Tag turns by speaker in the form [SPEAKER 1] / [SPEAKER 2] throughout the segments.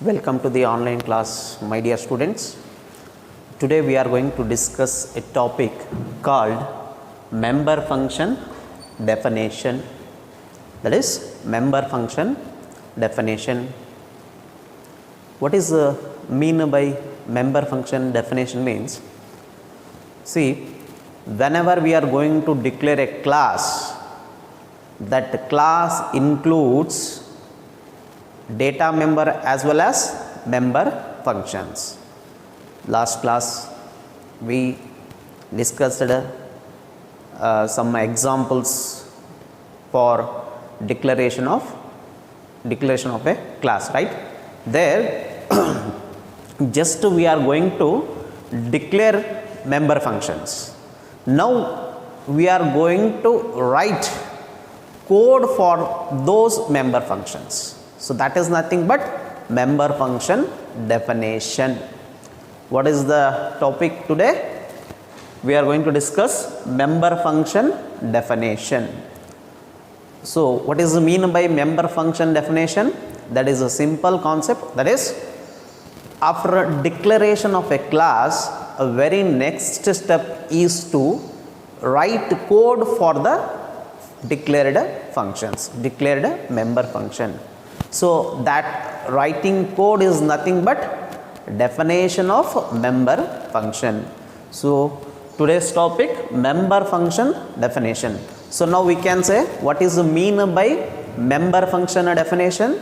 [SPEAKER 1] Welcome to the online class, my dear students. Today we are going to discuss a topic called member function definition. That is member function definition. What is mean by member function definition means? See, whenever we are going to declare a class, that class includes data member as well as member functions. Last class we discussed some examples for declaration of a class, right? There just we are going to declare member functions. Now we are going to write code for those member functions. So that is nothing but member function definition. What is the topic today? We are going to discuss member function definition. So what is the mean by member function definition? That is a simple concept. That is, after declaration of a class, a very next step is to write code for the declared functions, declared member function. So that writing code is nothing but definition of member function. So today's topic, member function definition. So now we can say what is the mean by member function definition.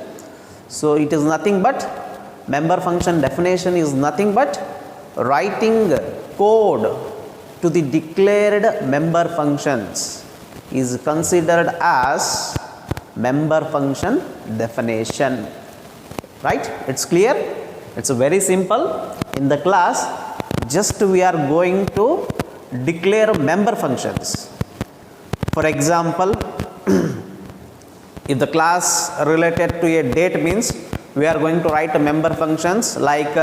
[SPEAKER 1] So it is nothing but, member function definition is nothing but writing code to the declared member functions is considered as member function definition, right? It's clear, it's very simple. In the class just we are going to declare member functions. For example, if the class related to a date means, we are going to write member functions like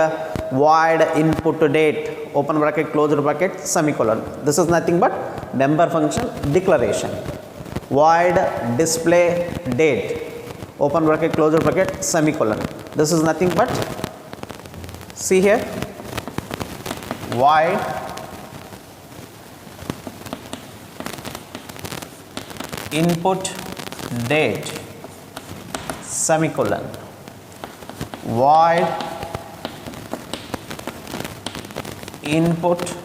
[SPEAKER 1] void input date, open bracket, close bracket, semicolon. This is nothing but member function declaration. Void display date, open bracket, close bracket, semicolon. This is nothing but, see here, void input date, semicolon, void input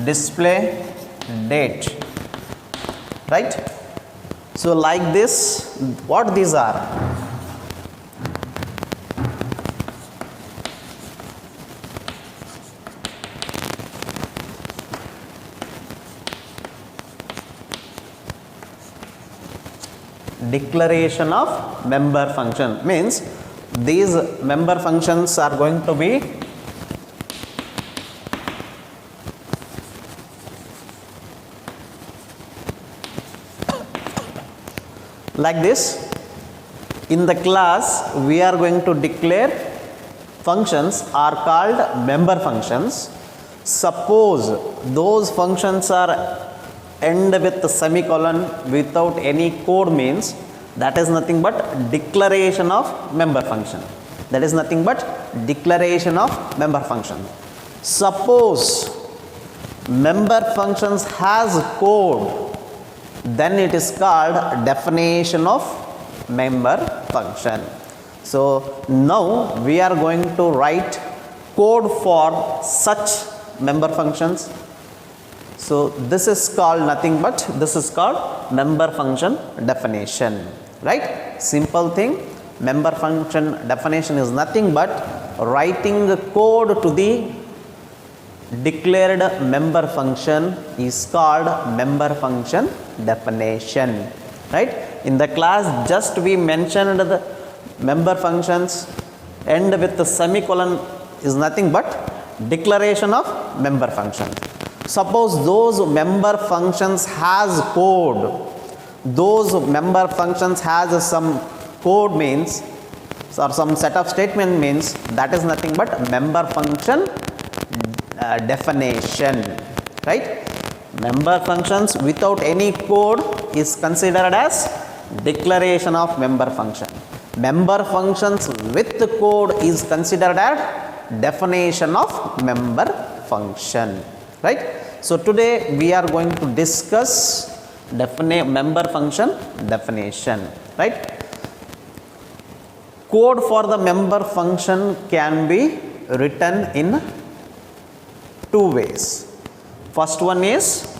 [SPEAKER 1] display date, right? So like this, what these are? Declaration of member function means these member functions are going to be like this. In the class we are going to declare functions are called member functions. Suppose those functions are end with the semicolon without any code means, that is nothing but declaration of member function. That is nothing but declaration of member function. Suppose member functions has code, then it is called definition of member function. So now we are going to write code for such member functions. So this is called nothing but, this is called member function definition, right? Simple thing. Member function definition is nothing but writing the code to the declared member function is called member function definition, right? In the class just we mentioned the member functions end with the semicolon is nothing but declaration of member function. Suppose those member functions has code, those member functions has some code means, or some set of statement means, that is nothing but member function definition, right? Member functions without any code is considered as declaration of member function. Member functions with code is considered as definition of member function, right? So today we are going to discuss member function definition, right? Code for the member function can be written in two ways. First one is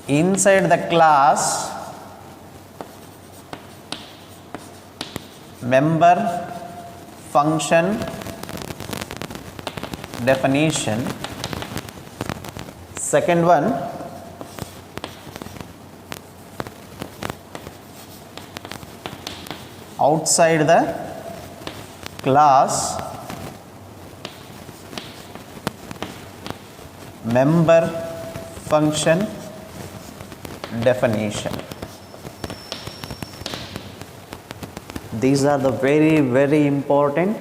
[SPEAKER 1] inside the class member function definition. Second one, outside the class member function definition. These are the very important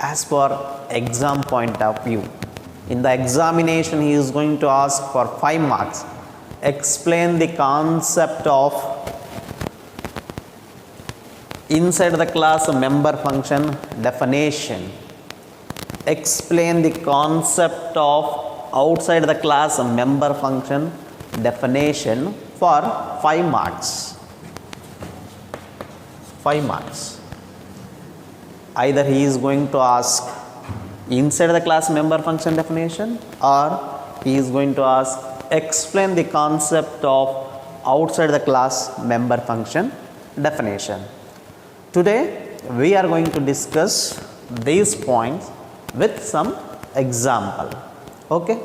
[SPEAKER 1] as per exam point of view. In the examination he is going to ask for 5 marks. Explain the concept of inside the class member function definition. Explain the concept of outside the class member function definition for 5 marks. 5 marks. Either he is going to ask inside the class member function definition, or he is going to ask explain the concept of outside the class member function definition. Today we are going to discuss these points with some example. Okay.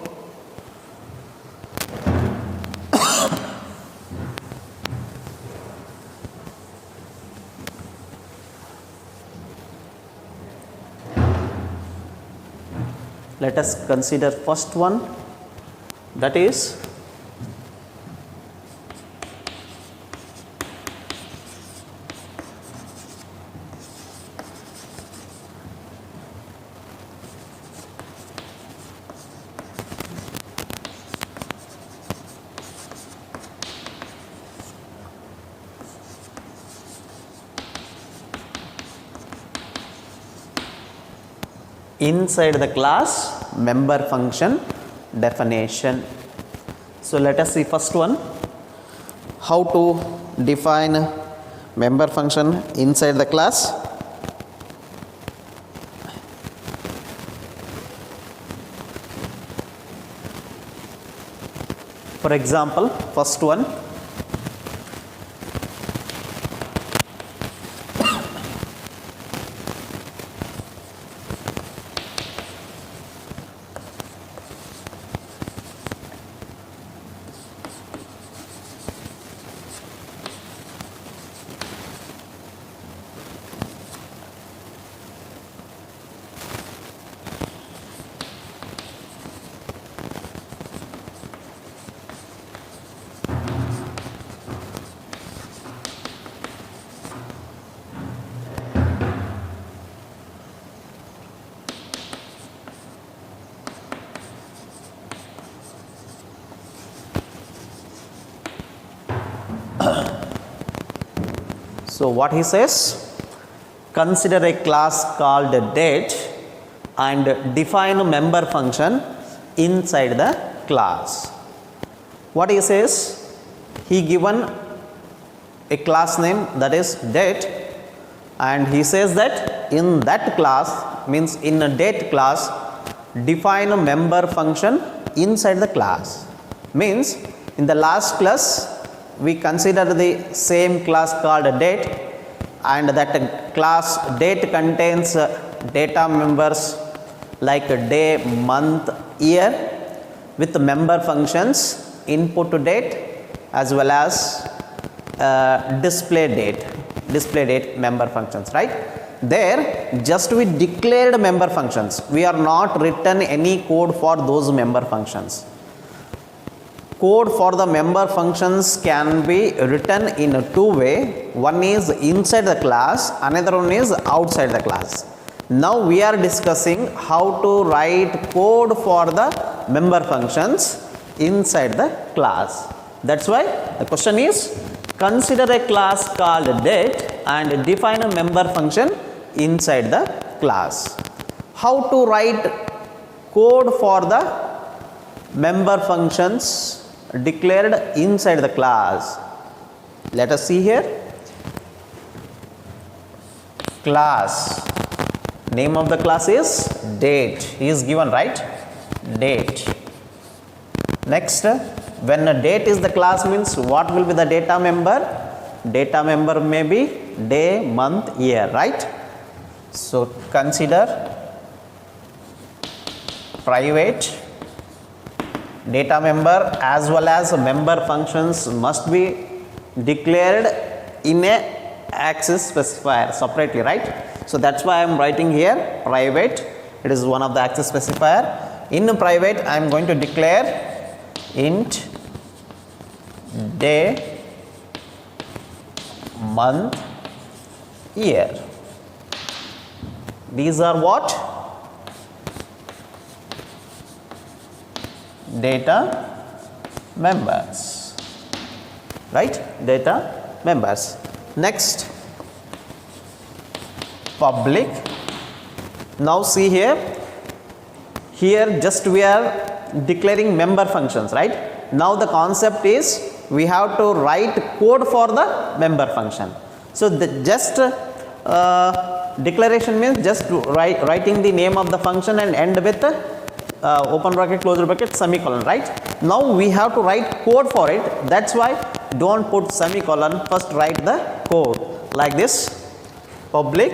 [SPEAKER 1] Let us consider first one, that is inside the class member function definition. So let us see first one, how to define member function inside the class. For example, first one, so what he says, consider a class called date and define a member function inside the class. What he says, he given a class name that is date, and he says that in that class, means in a date class, define a member function inside the class. Means in the last class we consider the same class called date, and that class date contains data members like day, month, year with member functions input date as well as display date member functions, right? There just we declared member functions, we are not written any code for those member functions. Code for the member functions can be written in a two way. One is inside the class, another one is outside the class. Now we are discussing how to write code for the member functions inside the class. That's why the question is, consider a class called date and define a member function inside the class. How to write code for the member functions declared inside the class? Let us see here. Class, name of the class is date, is given, right? Date. Next, when a date is the class means what will be the data member? Data member may be day, month, year, right? So consider private data member as well as member functions must be declared in a access specifier separately, right? So that's why I am writing here private. It is one of the access specifier. In private I am going to declare int day, month, year. These are what? Data members, right? Data members. Next, public. Now see here just we are declaring member functions, right? Now the concept is we have to write code for the member function. So the just declaration means just writing the name of the function and end with open bracket, close bracket, semicolon, right? Now we have to write code for it. That's why don't put semicolon, first write the code like this, public.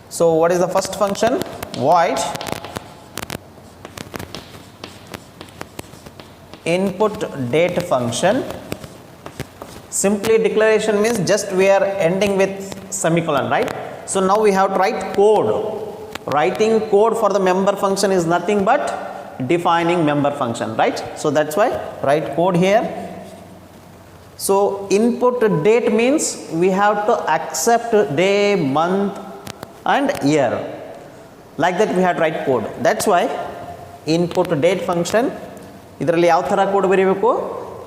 [SPEAKER 1] So what is the first function? Void input date function. Simply declaration means just we are ending with semicolon, right? So now we have to write code. Writing code for the member function is nothing but defining member function, right? So that's why write code here. So input date means we have to accept day, month and year. Like that we have to write code. That's why input date function ಇದರಲ್ಲಿ ಯಾವ ಥರ code ಬರೀಬೇಕು?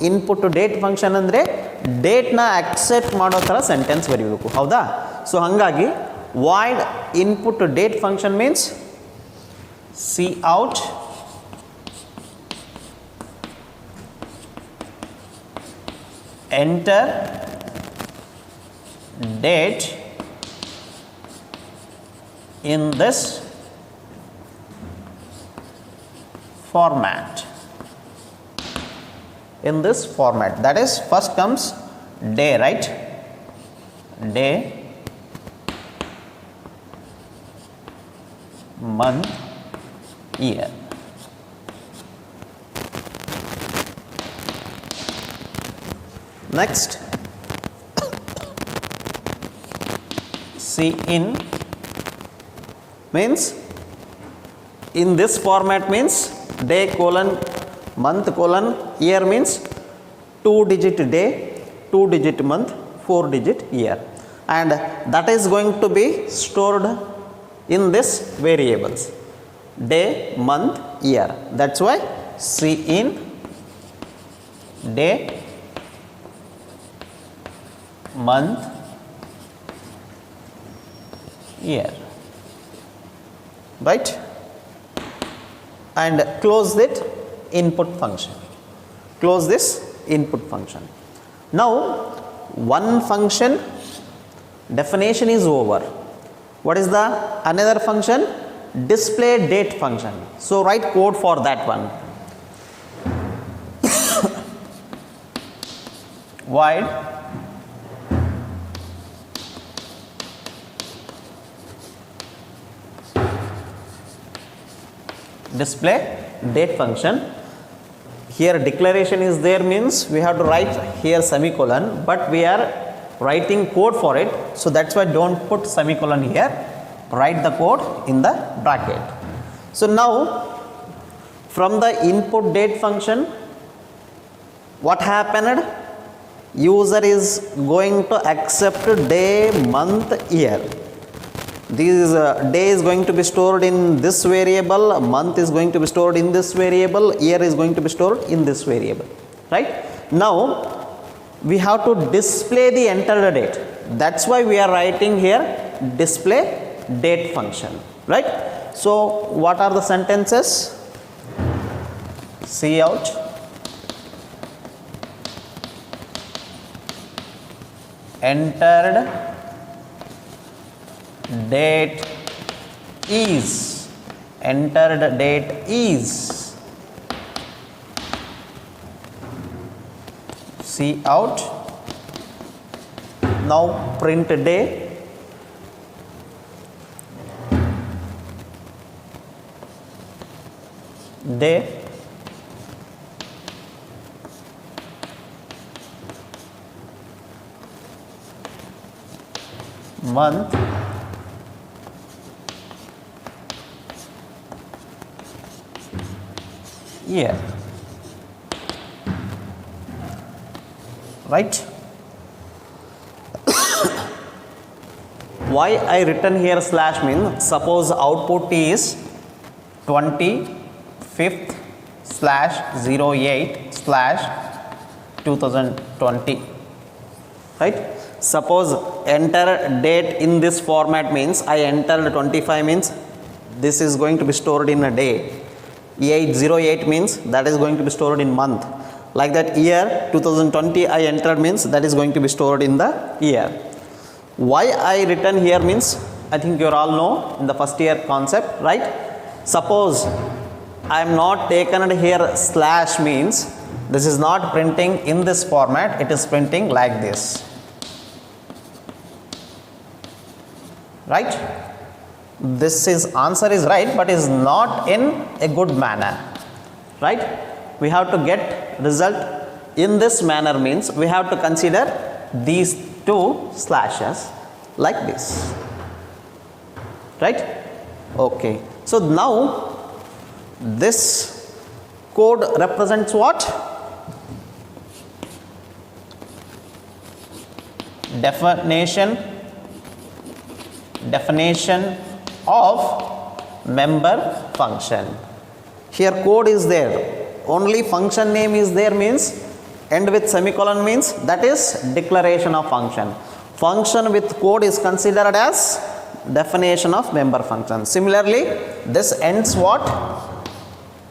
[SPEAKER 1] Input date function ಅಂದರೆ ಡೇಟ್ನ accept ಮಾಡೋ ಥರ sentence ಬರೀಬೇಕು, ಹೌದಾ? So ಹಾಗಾಗಿ void input date function means cout enter date in this format. In this format, that is first comes day, right? Day, month, year. Next, cin means in this format means day colon month colon year means 2-digit day, 2-digit month, 4-digit year, and that is going to be stored in this variables day, month, year. That's why cin day, month, year, right? And close it input function. Close this input function. Now one function definition is over. What is the another function? Display date function. So write code for that one. Void display date function. Here declaration is there means we have to write here semicolon, but we are writing code for it, so that's why don't put semicolon here, write the code in the bracket. So now from the input date function, what happened? User is going to accept day, month, year. This day is going to be stored in this variable, month is going to be stored in this variable, year is going to be stored in this variable, right? Now we have to display the entered date. That's why we are writing here display date function, right? So what are the sentences? Cout entered date is, entered date is, Cout, now print day, day, month, year, right? Why I written here slash means, suppose output is 25th slash 08 slash 2020, right? Suppose enter date in this format means I entered 25 means this is going to be stored in a day. 08 means that is going to be stored in month. Like that, year 2020 I entered means that is going to be stored in the year. Why I written here means, I think you all know in the first year concept, right? Suppose I am not taken here slash means this is not printing in this format, it is printing like this, right? This is answer is right, but is not in a good manner, right? We have to get result in this manner means we have to consider these two slashes like this, right? Okay, so now this code represents what? Definition of member function. Here code is there, only function name is there means end with semicolon means that is declaration of function. Function with code is considered as definition of member function. Similarly, this ends what?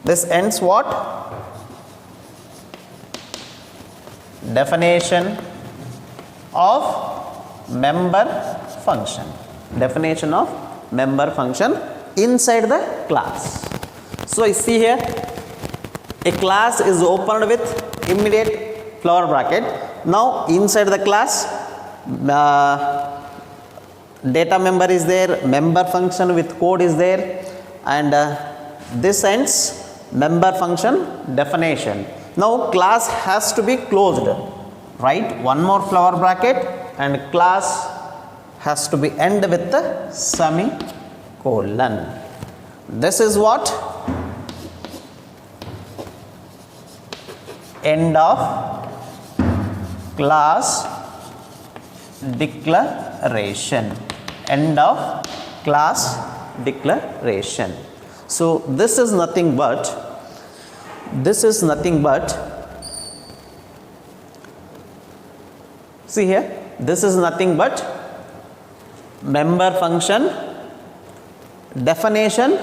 [SPEAKER 1] This ends what? Definition of member function. Definition of member function inside the class. So you see here a class is opened with immediate flower bracket. Now inside the class data member is there, member function with code is there, and this ends member function definition. Now class has to be closed, right? One more flower bracket and class has to be end with the semicolon. This is what? End of class declaration. End of class declaration. So this is nothing but see here, this is nothing but member function definition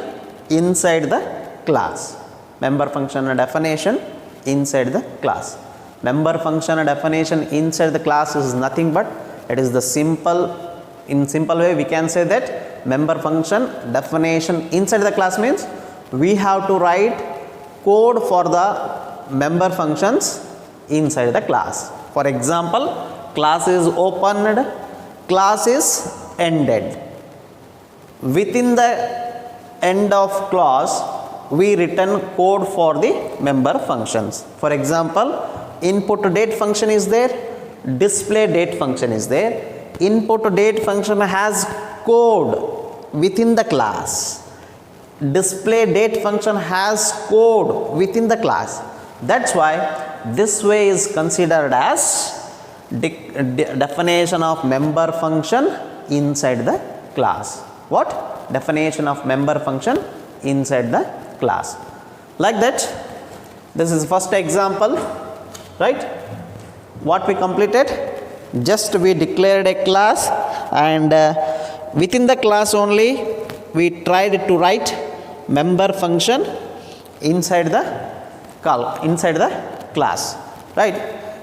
[SPEAKER 1] inside the class. Member function definition inside the class. Member function definition inside the class is nothing but, it is the in simple way we can say that member function definition inside the class means we have to write code for the member functions inside the class. For example, class is opened, class is ended. Within the end of class we return code for the member functions. For example, input date function is there, display date function is there. Input date function has code within the class. Display date function has code within the class. That's why this way is considered as definition of member function inside the class. what? Definition of member function inside the class. Like that, this is first example, right? What we completed? Just we declared a class, and within the class only we tried to write member function inside the class, right?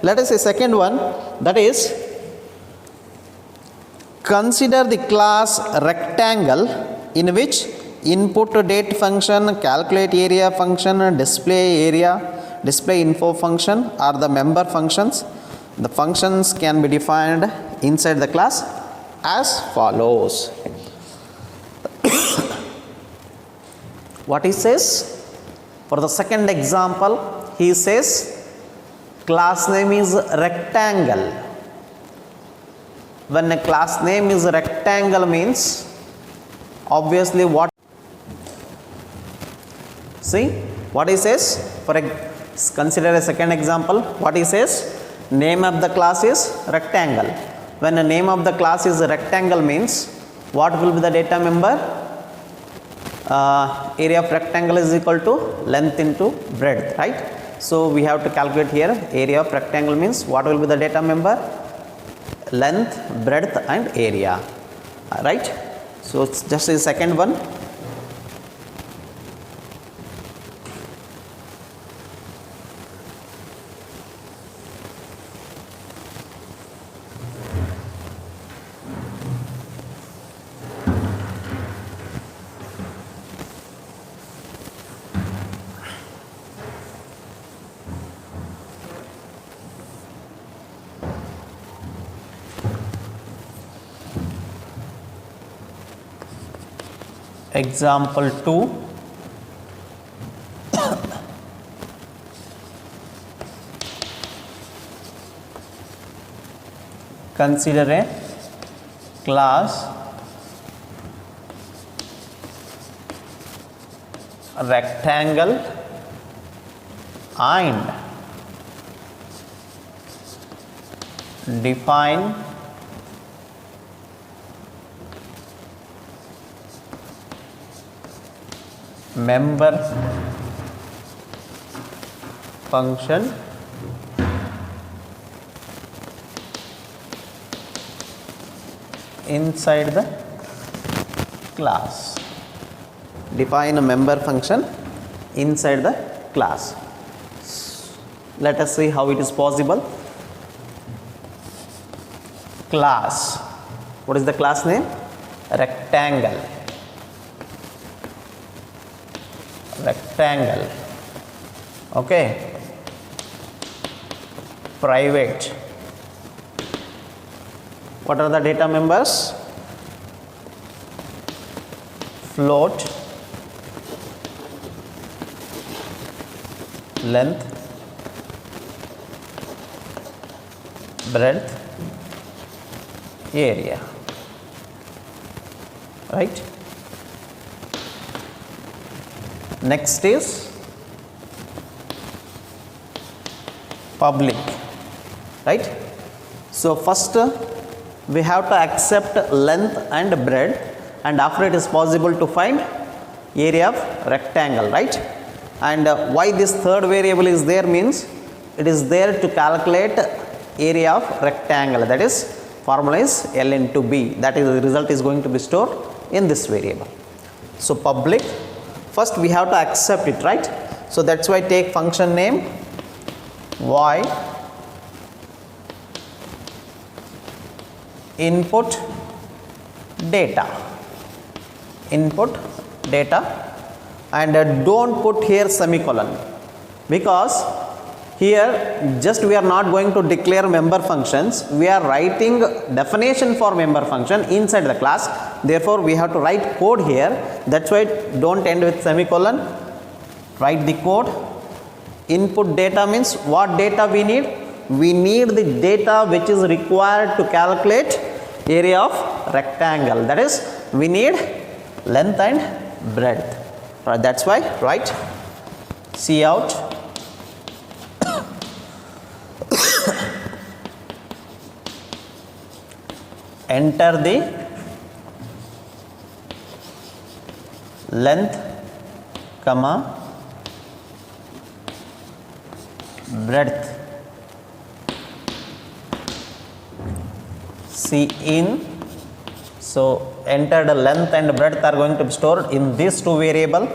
[SPEAKER 1] Let us say second one, that is, consider the class rectangle in which input date function, calculate area function, display info function are the member functions. The functions can be defined inside the class as follows. What he says for the second example, he says class name is rectangle. When a class name is rectangle means obviously what? See what he says. Consider a second example. What he says, name of the class is rectangle. When the name of the class is rectangle means what will be the data member? Area of rectangle is equal to length into breadth, right? So we have to calculate here area of rectangle means what will be the data member? Length, breadth and area, right? So it's just the second one. Example 2. Consider a class rectangle and define member function inside the class. Define a member function inside the class. Let us see how it is possible. Class. What is the class name? Rectangle. Rectangle. Okay. Private. What are the data members? Float, length, breadth, area, right? Next is public, right? So first we have to accept length and breadth, and after it is possible to find area of rectangle, right? And why this third variable is there means it is there to calculate area of rectangle, that is formula is L into B, that is the result is going to be stored in this variable. So public, first we have to accept it, right? So that's why take function name void input data, and don't put here semicolon, because here just we are not going to declare member functions, we are writing definition for member function inside the class, therefore we have to write code here. That's why don't end with semicolon, write the code. Input data means what data we need? We need the data which is required to calculate area of rectangle, that is we need length and breadth. That's why write cout enter the length comma breadth. C in, so entered length and breadth are going to be stored in these two variable,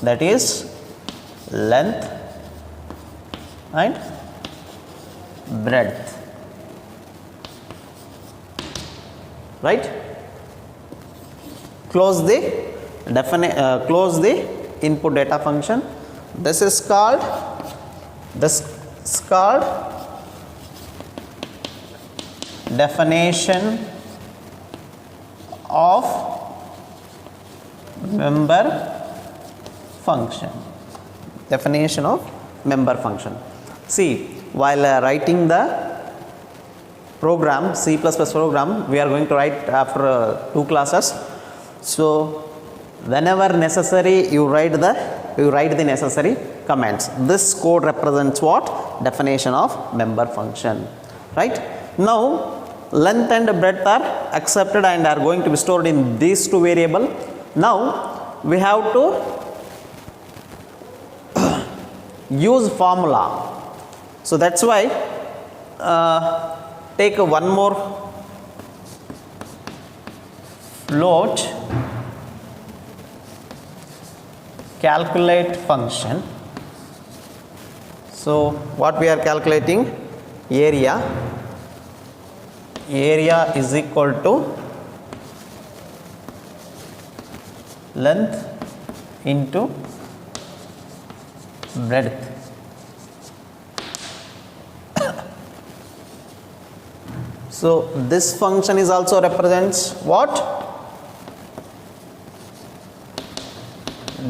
[SPEAKER 1] that is length and breadth, right? Close the input data function. This is called definition of member function. Definition of member function. See, while writing the program, C++ program, we are going to write after 2 classes. So whenever necessary, you write the necessary commands. This code represents what? Definition of member function, right? Now length and breadth are accepted and are going to be stored in these two variable. Now we have to use formula. So that's why take one more float calculate function. So what we are calculating? Area is equal to length into breadth. So this function is also represents what?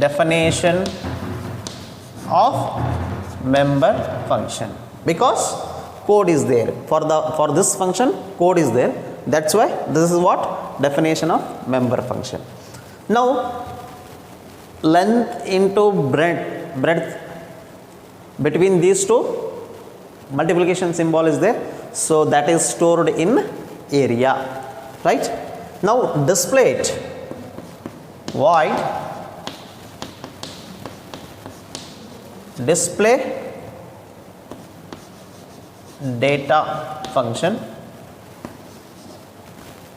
[SPEAKER 1] Definition of member function, because code is there for this function, code is there. That's why this is what? Definition of member function. Now length into breadth, between these two multiplication symbol is there, so that is stored in area, right? Now display it, void display data function.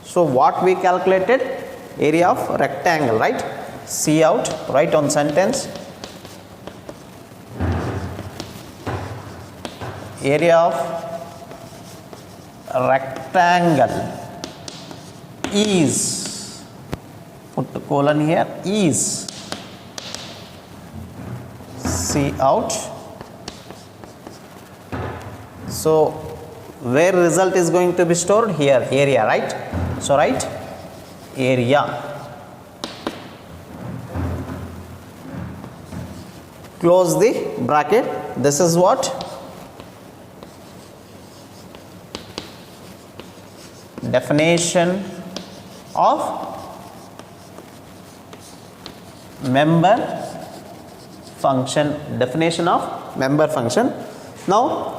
[SPEAKER 1] So what we calculated? Area of rectangle, right? See out, write on sentence, area of rectangle is, put the colon here, is, see out. So where result is going to be stored? Here, area, right? So write area, close the bracket. This is what? Definition of member function. Definition of member function. Now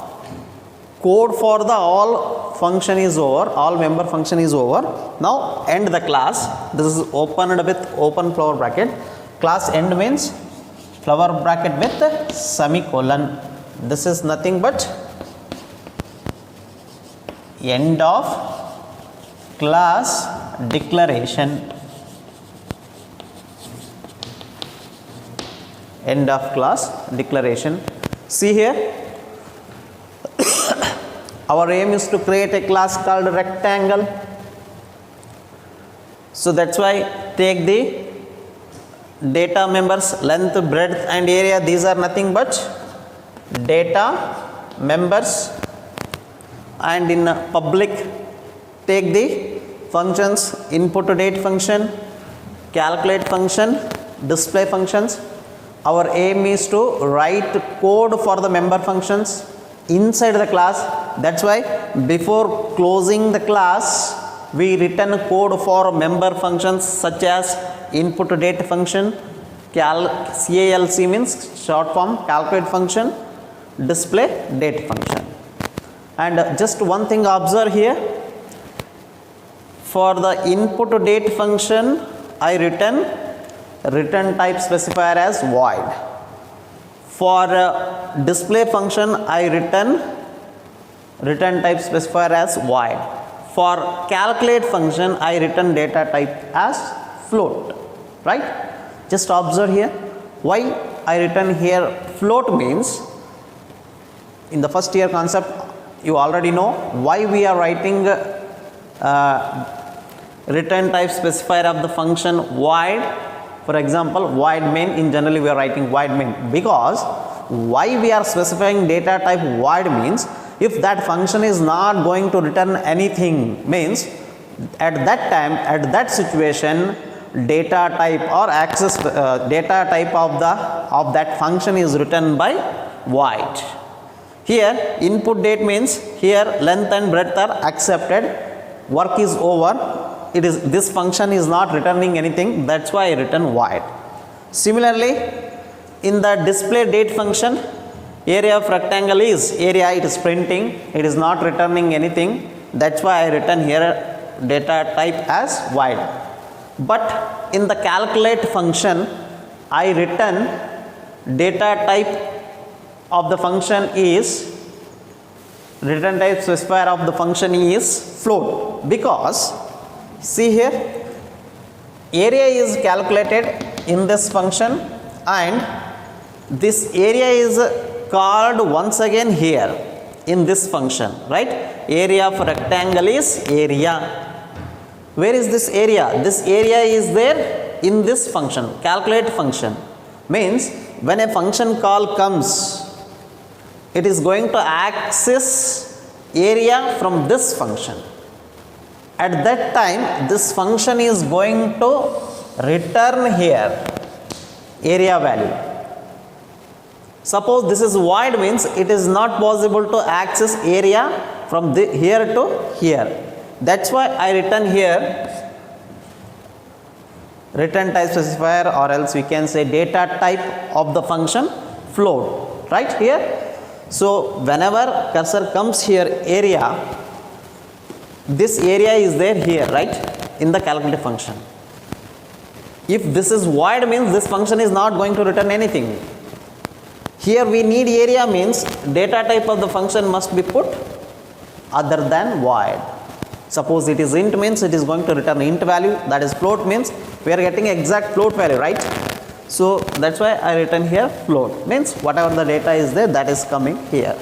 [SPEAKER 1] code for the all function is over, all member function is over. Now end the class. This is opened with open flower bracket. Class end means flower bracket with semicolon. This is nothing but end of class declaration. End of class declaration. See here, our aim is to create a class called rectangle. So that's why take the data members length, breadth and area. These are nothing but data members, and in public take the functions input to date function, calculate function, display functions. Our aim is to write code for the member functions inside the class. That's why before closing the class we written code for member functions such as input to date function, CALC means short form calculate function, display date function. And just one thing observe here, for the input to date function I written return type specifier as void. For display function, I return type specifier as void. For calculate function, I return data type as float, right? Just observe here. Why I return here float means, in the first year concept, you already know why we are writing return type specifier of the function void. For example, void main, in generally we are writing void main, because why we are specifying data type void means, if that function is not going to return anything, means at that time, at that situation, data type or access data type of that function is written by void. Here input date means, here length and breadth are accepted, work is over, this function is not returning anything, that's why I return void. Similarly, in the display date function, area of rectangle is area, it is printing, it is not returning anything, that's why I return here data type as void. But in the calculate function, I return data type of the function is, return type specifier of the function is float, because see here, area is calculated in this function and this area is called once again here in this function, right? Area of rectangle is area. Where is this area? This area is there in this function, calculate function. Means when a function call comes, it is going to access area from this function. At that time, this function is going to return here area value. Suppose this is void, means it is not possible to access area from here to here. That's why I return here return type specifier, or else we can say data type of the function float, right here. So whenever cursor comes here area, this area is there here, right, in the calculate function. If this is void, means this function is not going to return anything. Here we need area, means data type of the function must be put other than void. Suppose it is int, means it is going to return int value, that is float means we are getting exact float value, right? So that's why I return here float, means whatever the data is there, that is coming here,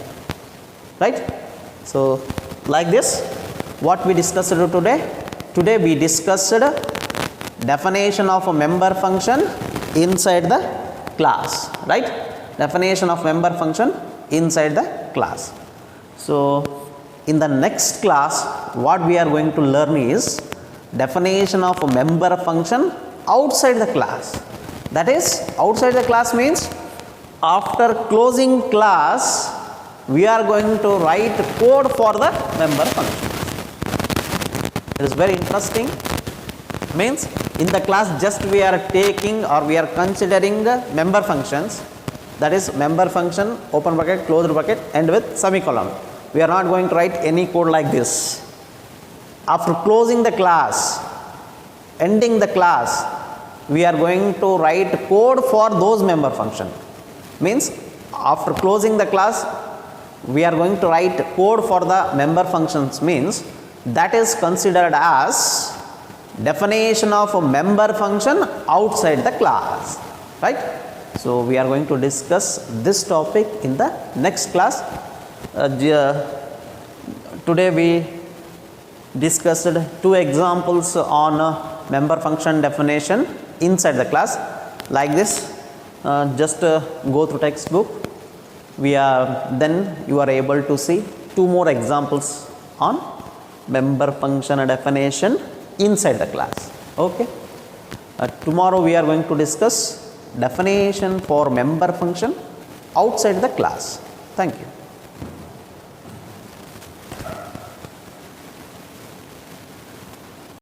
[SPEAKER 1] right? So like this, what we discussed today? Today we discussed definition of a member function inside the class, right? Definition of member function inside the class. So in the next class, what we are going to learn is definition of a member function outside the class. That is, outside the class means after closing class, we are going to write code for the member function. It is very interesting. Means in the class just we are taking or we are considering member functions, that is member function, open bracket, closed bracket, end with semicolon. We are not going to write any code like this. After closing the class, ending the class, we are going to write code for those member function. Means after closing the class, we are going to write code for the member functions, means that is considered as definition of a member function outside the class, right? So we are going to discuss this topic in the next class. Today we discussed two examples on member function definition inside the class. Like this, just go through textbook. Then you are able to see two more examples on member function definition inside the class. Okay. Tomorrow we are going to discuss definition for member function outside the class. Thank you.